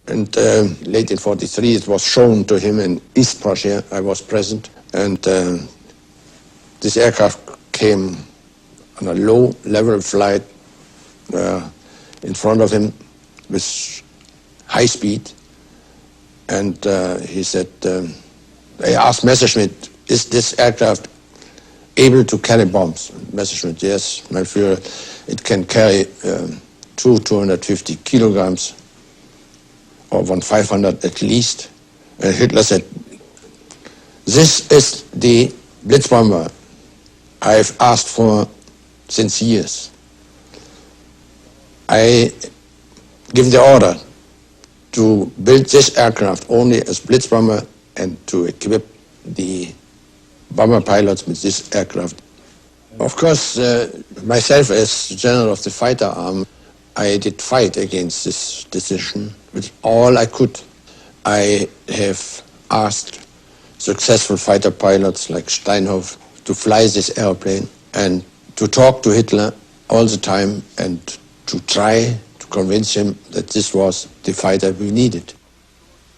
And late in 43, it was shown to him in East Prussia. I was present. And this aircraft came on a low-level flight in front of him with high speed. And he said, I asked Messerschmitt, is this aircraft able to carry bombs? Messerschmitt, yes, my Führer, it can carry 250 kilograms, or 500 at least. And Hitler said, this is the Blitzbomber I've asked for since years. I give the order to build this aircraft only as Blitzbomber and to equip the bomber pilots with this aircraft. Of course, myself as general of the fighter arm, I did fight against this decision with all I could. I have asked successful fighter pilots like Steinhoff to fly this airplane and to talk to Hitler all the time and to try to convince him that this was the fighter we needed.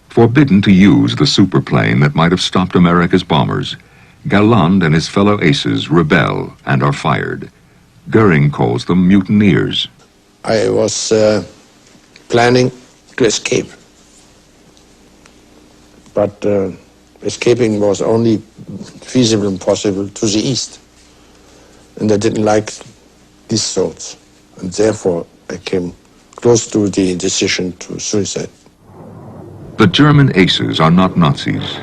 Forbidden to use the superplane that might have stopped America's bombers, Galland and his fellow aces rebel and are fired. Goering calls them mutineers. I was planning to escape, but escaping was only feasible and possible to the east, and I didn't like these thoughts, and therefore I came close to the decision to suicide. The German aces are not Nazis.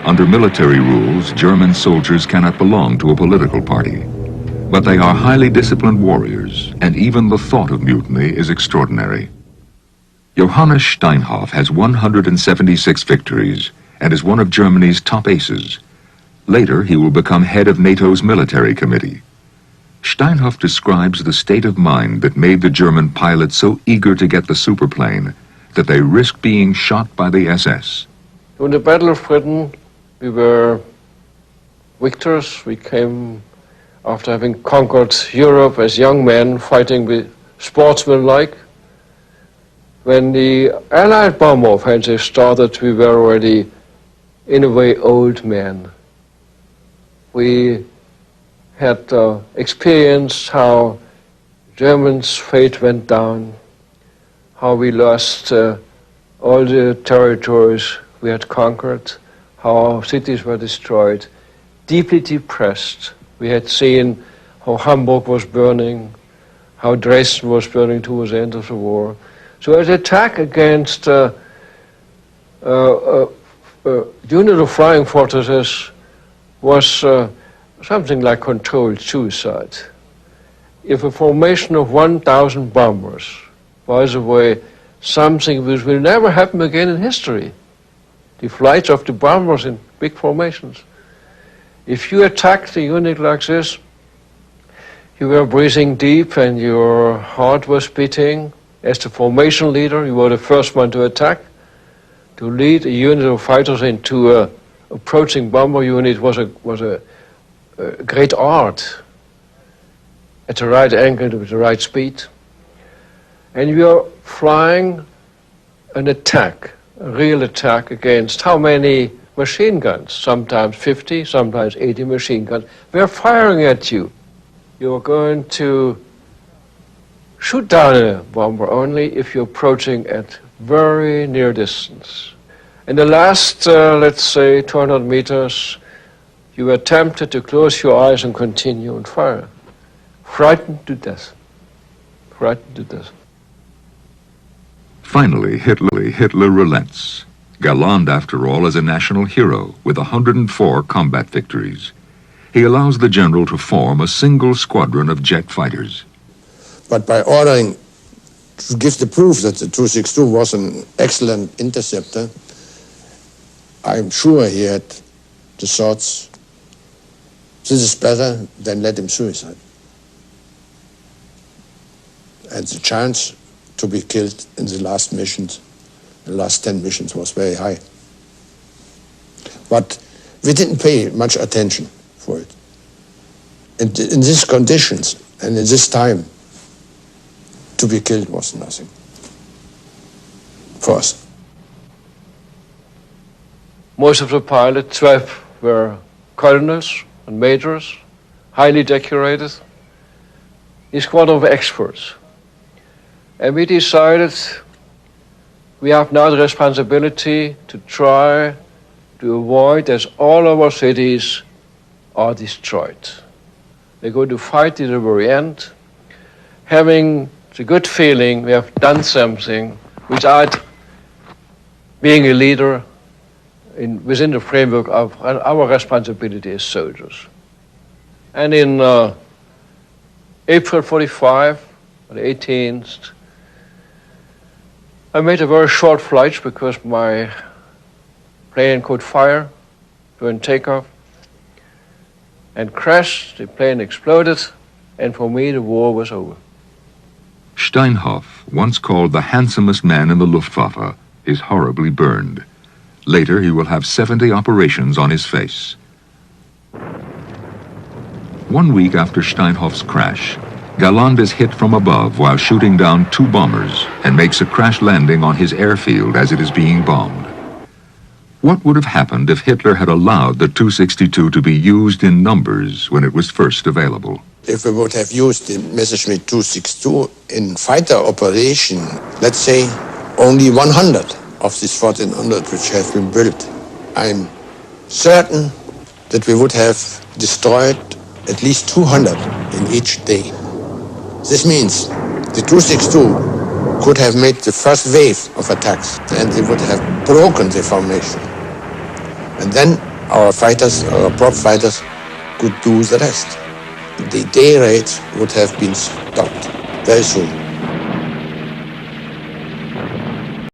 Under military rules, German soldiers cannot belong to a political party. But they are highly disciplined warriors, and even the thought of mutiny is extraordinary. Johannes Steinhoff has 176 victories and is one of Germany's top aces. Later, he will become head of NATO's military committee. Steinhoff describes the state of mind that made the German pilots so eager to get the superplane that they risked being shot by the SS. In the Battle of Britain, we were victors. We came after having conquered Europe as young men fighting with sportsmen-like. When the Allied bomber offensive started, we were already, in a way, old men. We had experienced how Germans' fate went down, how we lost all the territories we had conquered, how our cities were destroyed, deeply depressed. We had seen how Hamburg was burning, how Dresden was burning towards the end of the war. So an attack against unit of flying fortresses was something like controlled suicide. If a formation of 1,000 bombers, by the way, something which will never happen again in history, the flights of the bombers in big formations. If you attacked a unit like this, you were breathing deep and your heart was beating. As the formation leader, you were the first one to attack. To lead a unit of fighters into an approaching bomber unit was a great art, at the right angle, with the right speed. And you are flying an attack, a real attack against how many machine guns? Sometimes 50, sometimes 80 machine guns. They're firing at you. You're going to shoot down a bomber only if you're approaching at very near distance. In the last, let's say, 200 meters, you were tempted to close your eyes and continue and fire. Frightened to death. Frightened to death. Finally, Hitler relents. Galland, after all, is a national hero with 104 combat victories. He allows the general to form a single squadron of jet fighters. But by ordering to give the proof that the 262 was an excellent interceptor, I'm sure he had the thoughts, this is better than let him suicide. And the chance to be killed in the last missions, the last 10 missions, was very high. But we didn't pay much attention for it. And in these conditions and in this time, to be killed was nothing for us. Most of the pilots, 12, were colonels and majors, highly decorated. A squad of experts. And we decided we have now the responsibility to try to avoid that all our cities are destroyed. We're going to fight to the very end, having the good feeling we have done something without being a leader within the framework of our responsibility as soldiers. And in April 45, the 18th, I made a very short flight because my plane caught fire during takeoff and crashed. The plane exploded, and for me the war was over. Steinhoff, once called the handsomest man in the Luftwaffe, is horribly burned. Later he will have 70 operations on his face. 1 week after Steinhoff's crash, Galland is hit from above while shooting down 2 bombers and makes a crash landing on his airfield as it is being bombed. What would have happened if Hitler had allowed the 262 to be used in numbers when it was first available? If we would have used the Messerschmitt 262 in fighter operation, let's say only 100 of these 1,400 which have been built, I'm certain that we would have destroyed at least 200 in each day. This means the 262 could have made the first wave of attacks and they would have broken the formation. And then our fighters, our prop fighters, could do the rest. The day raids would have been stopped very soon.